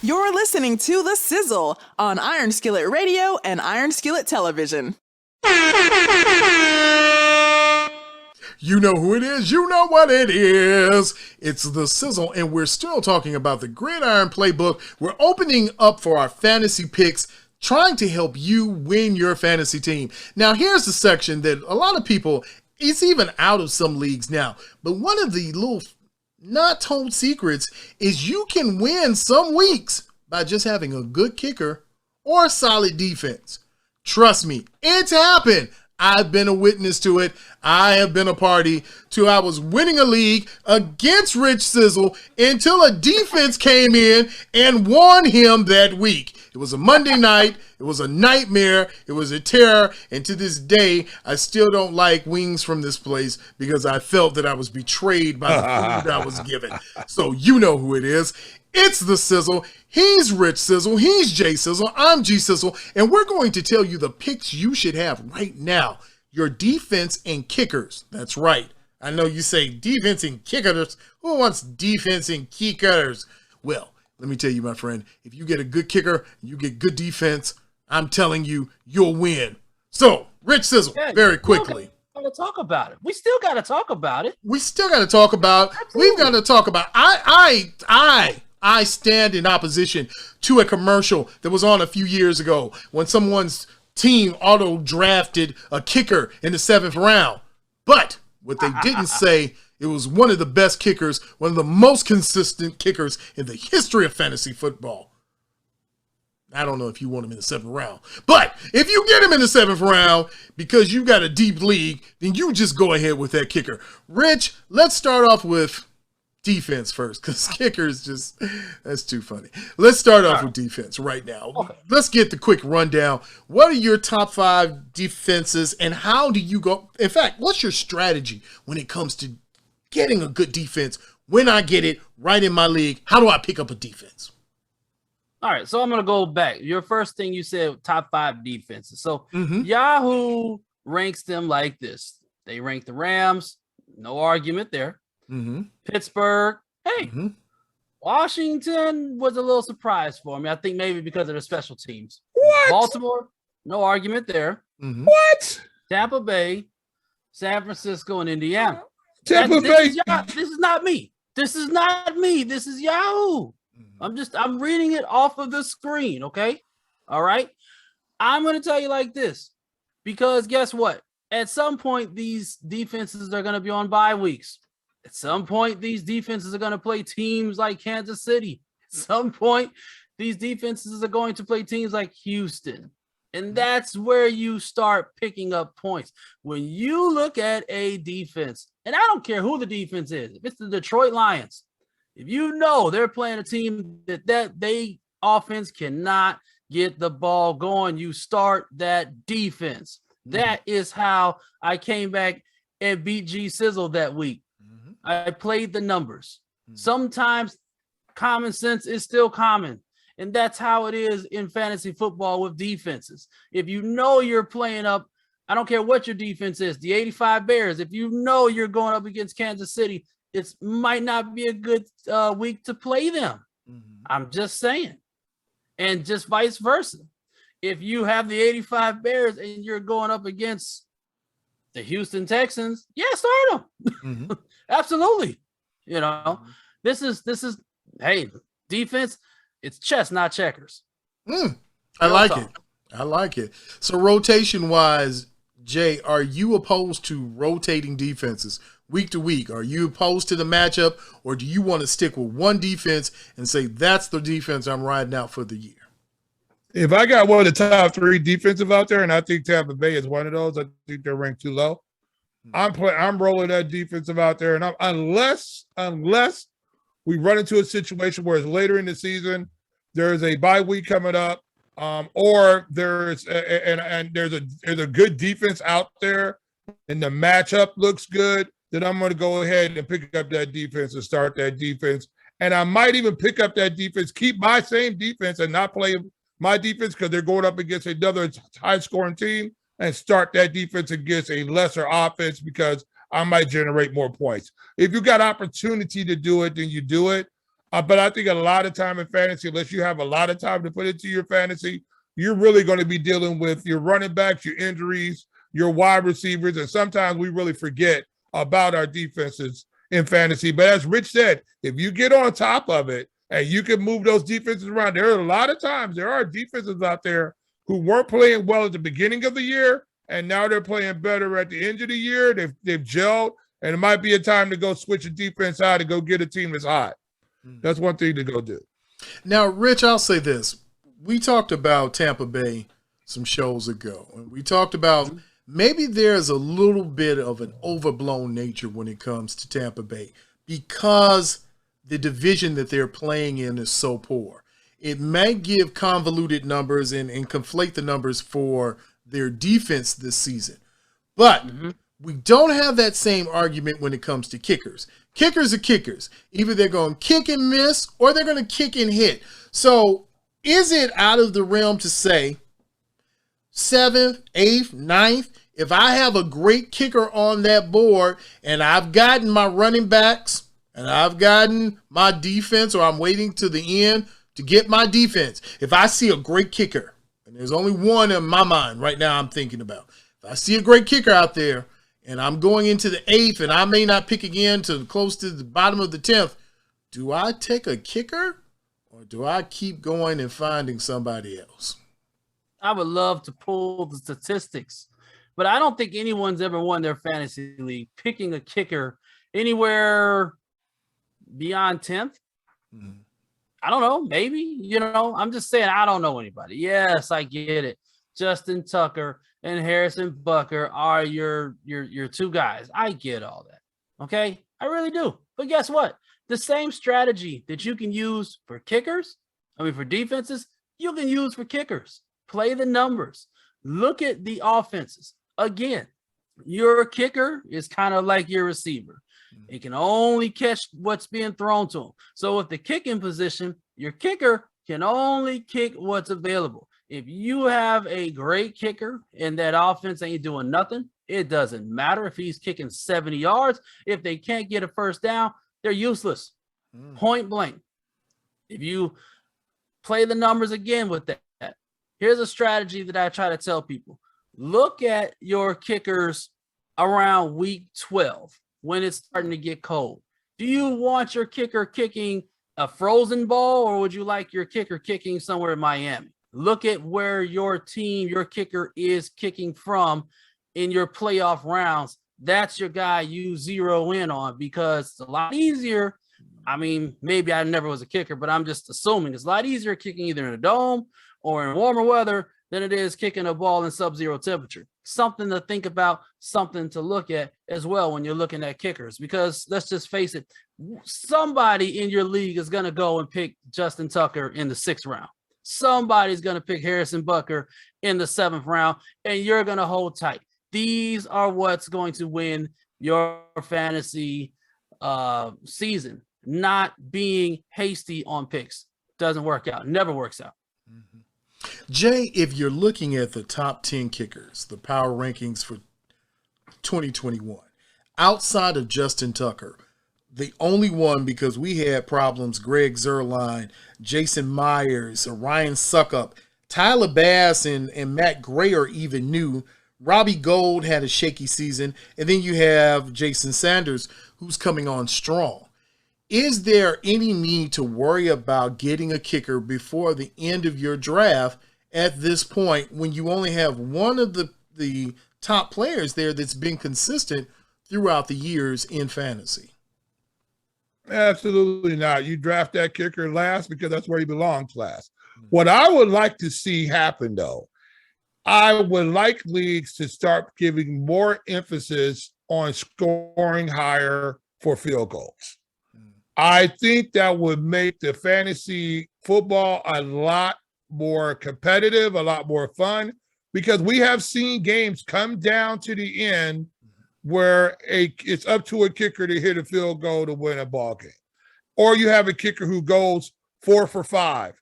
You're listening to The Sizzle on Iron Skillet Radio and Iron Skillet Television. You know who it is. You know what it is. It's The Sizzle, and we're still talking about the Gridiron Playbook. We're opening up for our fantasy picks, trying to help you win your fantasy team. Now, here's the section that a lot of people, it's even out of some leagues now, but one of the little not told secrets is you can win some weeks by just having a good kicker or a solid defense. Trust me, it's happened. I've been a witness to it. I have been a party to I was winning a league against Rich Sizzle until a defense came in and won him that week. It was a Monday night. It was a nightmare. It was a terror. And to this day, I still don't like wings from this place because I felt that I was betrayed by the food I was given. So you know who it is. It's The Sizzle. He's Rich Sizzle. He's Jay Sizzle. I'm G Sizzle. And we're going to tell you the picks you should have right now. Your defense and kickers. That's right. I know you say defense and kickers. Who wants defense and kickers? Well, let me tell you, my friend, if you get a good kicker, you get good defense, I'm telling you, you'll win. So, Rich Sizzle, very quickly. Got to talk about it. We still got to talk about it. We've got to talk about. I stand in opposition to a commercial that was on a few years ago when someone's team auto-drafted a kicker in the 7th round. But what they didn't say, it was one of the best kickers, one of the most consistent kickers in the history of fantasy football. I don't know if you want him in the 7th round. But if you get him in the 7th round because you got a deep league, then you just go ahead with that kicker. Rich, let's start off with defense first, because kickers just, that's too funny. Let's start off with defense right now. Okay. Let's get the quick rundown. What are your top 5 defenses, and how do you go? In fact, what's your strategy when it comes to getting a good defense? When I get it right in my league, how do I pick up a defense? All right, so I'm going to go back. Your first thing you said, top 5 defenses. So Yahoo ranks them like this. They rank the Rams, no argument there. Pittsburgh, Washington was a little surprise for me. I think maybe because of their special teams. What? Baltimore, no argument there. What? Tampa Bay, San Francisco, and Indiana. Tampa Bay. This is not me. This is not me. This is Yahoo. I'm reading it off of the screen, okay? All right? I'm going to tell you like this, because guess what? At some point, these defenses are going to be on bye weeks. At some point, these defenses are going to play teams like Kansas City. At some point, these defenses are going to play teams like Houston. And that's where you start picking up points. When you look at a defense, and I don't care who the defense is, if it's the Detroit Lions, if you know they're playing a team that they offense cannot get the ball going, you start that defense. That is how I came back and beat G Sizzle that week. I played the numbers. Sometimes common sense is still common. And that's how it is in fantasy football with defenses. If you know you're playing up, I don't care what your defense is, the 85 Bears, if you know you're going up against Kansas City, it might not be a good week to play them. I'm just saying. And just vice versa. If you have the 85 Bears and you're going up against the Houston Texans, yeah, start them. Absolutely. You know, this is, hey, defense, it's chess, not checkers. I like it. So rotation wise, Jay, are you opposed to rotating defenses week to week? Are you opposed to the matchup, or do you want to stick with one defense and say that's the defense I'm riding out for the year? If I got one of the top 3 defensive out there, and I think Tampa Bay is one of those, I think they're ranked too low. I'm rolling that defensive out there, and unless we run into a situation where it's later in the season, there's a bye week coming up, or there's a good defense out there, and the matchup looks good, then I'm going to go ahead and pick up that defense and start that defense. And I might even pick up that defense, keep my same defense, and not play my defense because they're going up against another high-scoring team, and start that defense against a lesser offense because I might generate more points. If you got opportunity to do it, then you do it. But I think a lot of time in fantasy, unless you have a lot of time to put into your fantasy, you're really going to be dealing with your running backs, your injuries, your wide receivers, and sometimes we really forget about our defenses in fantasy. But as Rich said, if you get on top of it and you can move those defenses around, there are a lot of times there are defenses out there who weren't playing well at the beginning of the year, and now they're playing better at the end of the year. They've gelled, and it might be a time to go switch a defense out and go get a team that's hot. That's one thing to go do. Now, Rich, I'll say this. We talked about Tampa Bay some shows ago, and we talked about maybe there's a little bit of an overblown nature when it comes to Tampa Bay because the division that they're playing in is so poor. It may give convoluted numbers and conflate the numbers for their defense this season. But we don't have that same argument when it comes to kickers. Kickers are kickers. Either they're going to kick and miss or they're going to kick and hit. So is it out of the realm to say 7th, 8th, 9th, if I have a great kicker on that board and I've gotten my running backs and I've gotten my defense, or I'm waiting to the end to get my defense, if I see a great kicker, and there's only one in my mind right now I'm thinking about, if I see a great kicker out there and I'm going into the 8th and I may not pick again to close to the bottom of the 10th, do I take a kicker or do I keep going and finding somebody else? I would love to pull the statistics, but I don't think anyone's ever won their fantasy league picking a kicker anywhere beyond 10th. I don't know. Maybe, I'm just saying, I don't know anybody. Yes, I get it. Justin Tucker and Harrison Butker are your two guys. I get all that. Okay. I really do. But guess what? The same strategy that you can use for kickers, for defenses, you can use for kickers. Play the numbers. Look at the offenses. Again, your kicker is kind of like your receiver. It can only catch what's being thrown to him. So with the kicking position, your kicker can only kick what's available. If you have a great kicker and that offense ain't doing nothing, it doesn't matter if he's kicking 70 yards. If they can't get a first down, they're useless. Point blank. If you play the numbers again with that, here's a strategy that I try to tell people. Look at your kickers around week 12 when it's starting to get cold. Do you want your kicker kicking a frozen ball, or would you like your kicker kicking somewhere in Miami? Look at where your team, your kicker is kicking from in your playoff rounds. That's your guy you zero in on, because it's a lot easier. Maybe I never was a kicker, but I'm just assuming it's a lot easier kicking either in a dome or in warmer weather than it is kicking a ball in sub-zero temperature. Something to think about, something to look at as well when you're looking at kickers, because let's just face it, somebody in your league is going to go and pick Justin Tucker in the 6th round. Somebody's going to pick Harrison Butker in the 7th round, and you're going to hold tight. These are what's going to win your fantasy season. Not being hasty on picks. Doesn't work out. Never works out. Jay, if you're looking at the top 10 kickers, the power rankings for 2021, outside of Justin Tucker, the only one, because we had problems, Greg Zuerlein, Jason Myers, Ryan Suckup, Tyler Bass and Matt Gray are even new. Robbie Gold had a shaky season. And then you have Jason Sanders, who's coming on strong. Is there any need to worry about getting a kicker before the end of your draft at this point, when you only have one of the top players there that's been consistent throughout the years in fantasy? Absolutely not. You draft that kicker last because that's where he belongs last. What I would like to see happen, though, I would like leagues to start giving more emphasis on scoring higher for field goals. I think that would make the fantasy football a lot more competitive, a lot more fun, because we have seen games come down to the end where it's up to a kicker to hit a field goal to win a ball game. Or you have a kicker who goes 4 for 5.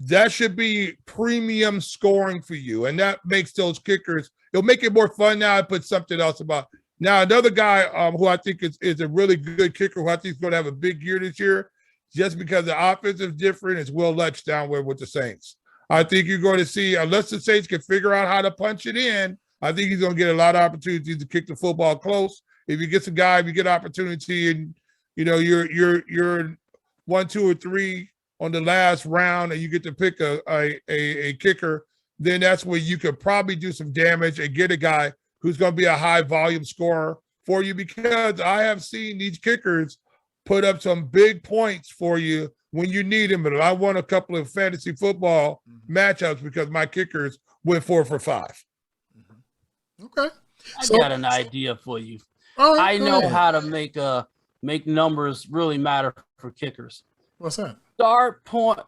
That should be premium scoring for you. And that makes those kickers, it'll make it more fun now. I put something else about. Now, another guy who I think is a really good kicker, who I think is going to have a big year this year, just because the offense is different, is Will Lutz down with the Saints. I think you're going to see, unless the Saints can figure out how to punch it in, I think he's going to get a lot of opportunities to kick the football close. If you get some guy, if you get opportunity, and you're 1, 2, or 3 on the last round, and you get to pick a kicker, then that's where you could probably do some damage and get a guy who's going to be a high volume scorer for you, because I have seen these kickers put up some big points for you when you need them. And I won a couple of fantasy football matchups because my kickers went 4 for 5. Okay. I got an idea for you. Right, I know how to make numbers really matter for kickers. What's that?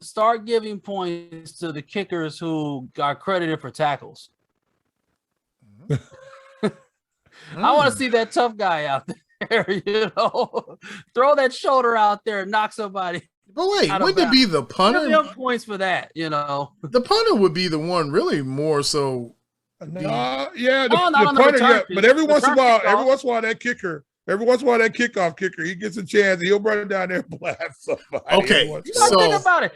Start giving points to the kickers who got credited for tackles. I want to see that tough guy out there, throw that shoulder out there and knock somebody. But wait, wouldn't it be the punter? Give him points for that, The punter would be the one really more so. The punter, yeah. But every once in a while, that kicker, kickoff kicker, he gets a chance. He'll run down there and blast somebody. Okay, so think about it.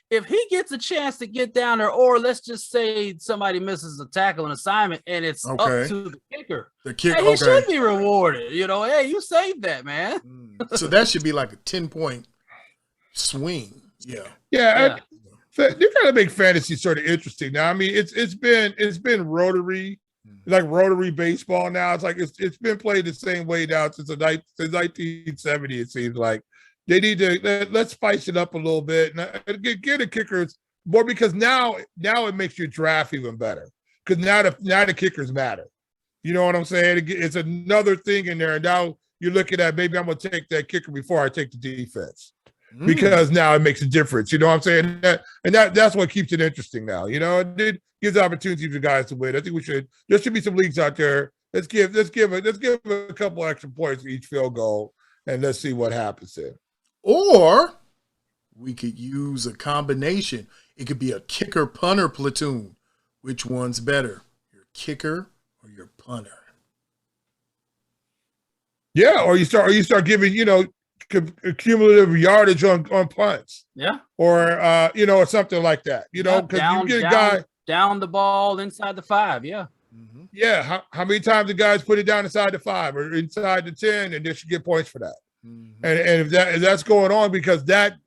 If he gets a chance to get down there, or let's just say somebody misses a tackle and assignment, and it's up to the kicker, he should be rewarded. Hey, you saved that, man. So that should be like a 10-point swing. Yeah. You gotta make fantasy sort of interesting. Now, I mean, it's been rotary, like rotary baseball now. It's like it's been played the same way now since 1970. It seems like they need to let's spice it up a little bit and get the kickers more, because now it makes your draft even better, because now the kickers matter. You know what I'm saying? It's another thing in there. And now you're looking at, maybe I'm gonna take that kicker before I take the defense. Because now it makes a difference. You know what I'm saying? That's what keeps it interesting now. It gives opportunity for guys to win. I think there should be some leagues out there. Let's give a couple extra points for each field goal, and let's see what happens there. Or we could use a combination. It could be a kicker punter platoon. Which one's better, your kicker or your punter? Yeah, or you start giving cumulative yardage on punts, or something like that, because you get a guy down the ball inside the 5. How many times the guys put it down inside the 5 or inside the 10, and they should get points for that. And if that's going on, because that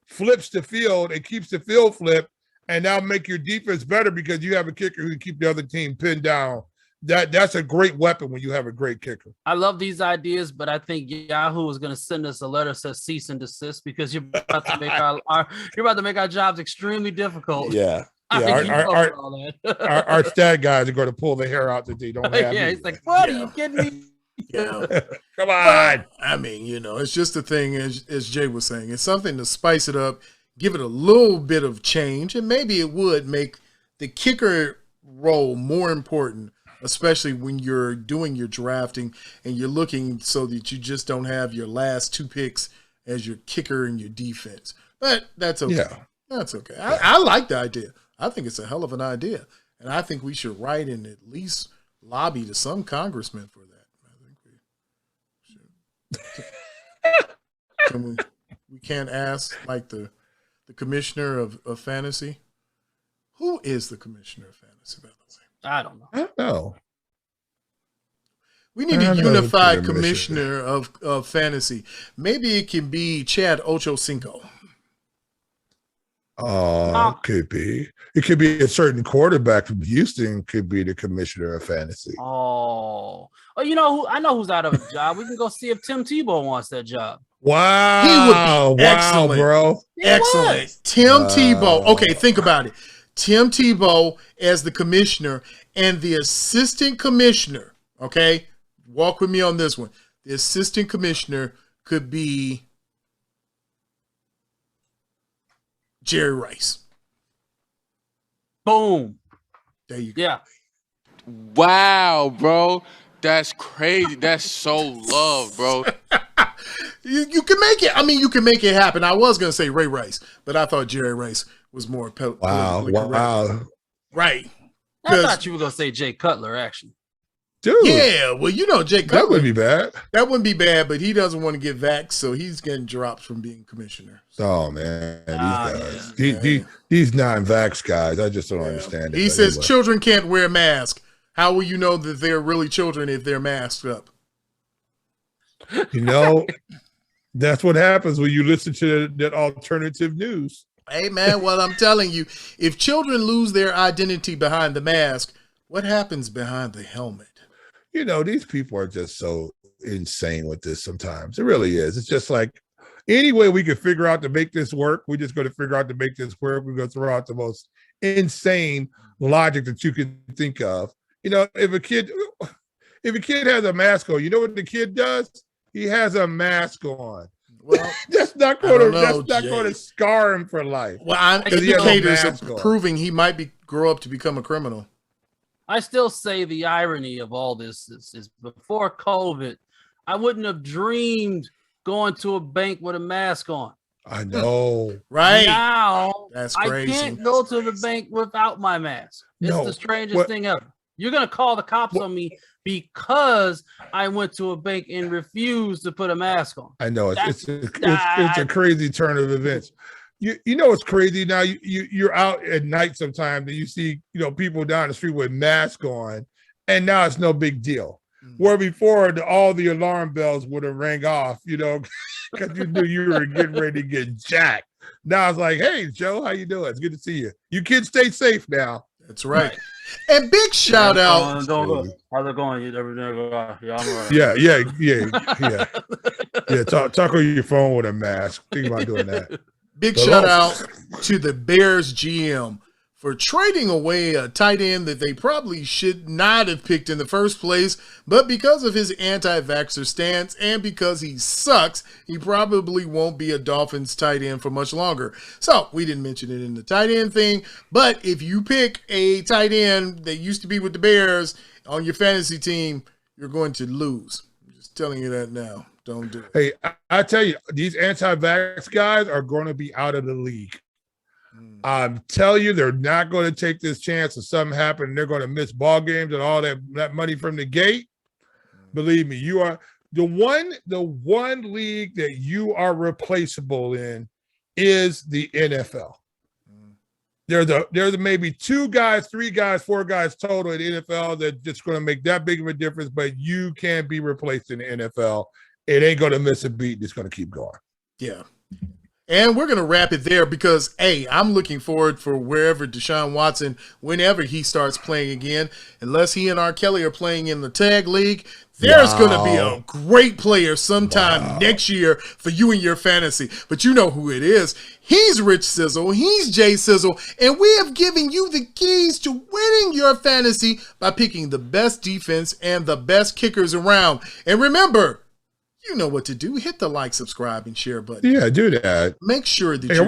flips the field and keeps the field flipped, and now make your defense better because you have a kicker who can keep the other team pinned down. That's a great weapon when you have a great kicker. I love these ideas, but I think Yahoo is going to send us a letter that says cease and desist, because you're about to make our jobs extremely difficult. Yeah. Our stat guys are going to pull the hair out that they don't have. It's like, what? Are you kidding me? Come on. I mean, it's just a thing, as Jay was saying. It's something to spice it up, give it a little bit of change, and maybe it would make the kicker role more important, especially when you're doing your drafting and you're looking so that you just don't have your last 2 picks as your kicker and your defense. But that's okay. Yeah. That's okay. I like the idea. I think it's a hell of an idea. And I think we should write and at least lobby to some congressman for that. I think we can't ask like the commissioner of fantasy. Who is the commissioner of fantasy, by the way? I don't know. I don't know. We need a unified commissioner of fantasy. Maybe it can be Chad Ochocinco. Could be. It could be a certain quarterback from Houston could be the commissioner of fantasy. You know who? I know who's out of a job. We can go see if Tim Tebow wants that job. Wow. He would be excellent, bro. Excellent. Tim Tebow. Okay, think about it. Tim Tebow as the commissioner and the assistant commissioner. Okay, walk with me on this one. The assistant commissioner could be Jerry Rice. Boom. There you go. Yeah. Wow, bro. That's crazy. That's so love, bro. You can make it. I mean, you can make it happen. I was going to say Ray Rice, but I thought Jerry Rice was more wow. Right. I thought you were going to say Jay Cutler, actually. Dude. Yeah, well, Jay Cutler. That would be bad. That wouldn't be bad, but he doesn't want to get vaxxed, so he's getting dropped from being commissioner. Oh man, these guys, these non-vax guys, I just don't understand it. He says children can't wear masks. How will you know that they're really children if they're masked up? That's what happens when you listen to that alternative news. Hey man, well, I'm telling you, if children lose their identity behind the mask, what happens behind the helmet? These people are just so insane with this sometimes. It really is. It's just like any way we can figure out to make this work, we're just going to figure out to make this work. We're going to throw out the most insane logic that you can think of. If a kid has a mask on, you know what the kid does? He has a mask on. Well, that's not going to scar him for life. Well, indicators are proving he might grow up to become a criminal. I still say the irony of all this is before COVID, I wouldn't have dreamed going to a bank with a mask on. I know. Right. Now, that's crazy. I can't go to the bank without my mask. It's the strangest thing ever. You're going to call the cops on me because I went to a bank and refused to put a mask on. I know. It's a crazy turn of events. It's crazy now. You're out at night sometime and you see people down the street with masks on, and now it's no big deal. Where before all the alarm bells would have rang off, because you knew you were getting ready to get jacked. Now it's like, hey Joe, how you doing? It's good to see you. You kids stay safe now. That's right. And big shout out. How's it going? Yeah. Talk on your phone with a mask. Think about doing that. Big shout out to the Bears GM for trading away a tight end that they probably should not have picked in the first place, but because of his anti-vaxxer stance and because he sucks, he probably won't be a Dolphins tight end for much longer. So we didn't mention it in the tight end thing, but if you pick a tight end that used to be with the Bears on your fantasy team, you're going to lose. I'm just telling you that now. Don't do it. Hey, I tell you, these anti-vax guys are going to be out of the league. I'm telling you, they're not going to take this chance of something happening. They're going to miss ball games and all that money from the gate. Believe me, you are the one league that you are replaceable in is the NFL. There's maybe 2 guys, 3 guys, 4 guys total in the NFL that just going to make that big of a difference, but you can't be replaced in the NFL. It ain't going to miss a beat. It's going to keep going. Yeah. And we're going to wrap it there because, hey, I'm looking forward for wherever Deshaun Watson, whenever he starts playing again, unless he and R. Kelly are playing in the tag league, there's going to be a great player sometime next year for you and your fantasy. But you know who it is. He's Rich Sizzle. He's Jay Sizzle. And we have given you the keys to winning your fantasy by picking the best defense and the best kickers around. And remember, you know what to do. Hit the like, subscribe, and share button. Yeah, do that. Make sure that are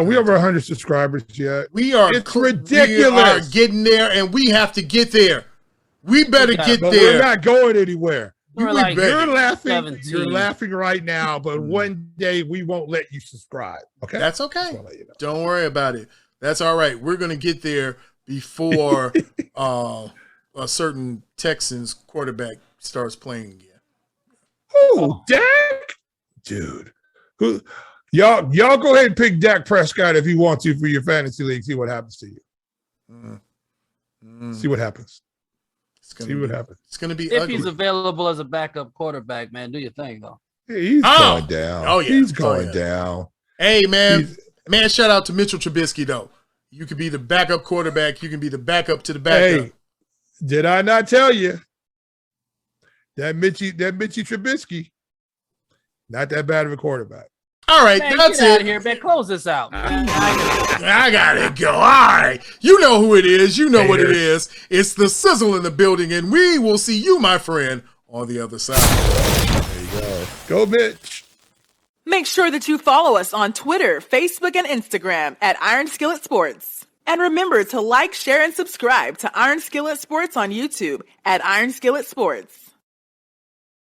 we over 100 subscribers yet? We are. It's ridiculous. We are getting there, and we have to get there. We better get there. We're not going anywhere. You're laughing. 17. You're laughing right now, but one day we won't let you subscribe. Okay, that's okay. Don't worry about it. That's all right. We're going to get there before a certain Texans quarterback starts playing again. Oh, Dak, dude. Y'all go ahead and pick Dak Prescott if you want to for your fantasy league. See what happens to you. See what happens. What happens. It's going to be if ugly. He's available as a backup quarterback, man. Do your thing though. Yeah, he's going down. Oh yeah, he's going down. Hey man, shout out to Mitchell Trubisky though. You could be the backup quarterback. You can be the backup to the backup. Hey, did I not tell you? That Mitchie Trubisky, not that bad of a quarterback. All right, man, that's get it. Out of here, man. Close this out. I gotta go. All right, you know who it is. You know what it is. It's the Sizzle in the building, and we will see you, my friend, on the other side. There you go. Go, Mitch. Make sure that you follow us on Twitter, Facebook, and Instagram at Iron Skillet Sports. And remember to like, share, and subscribe to Iron Skillet Sports on YouTube at Iron Skillet Sports.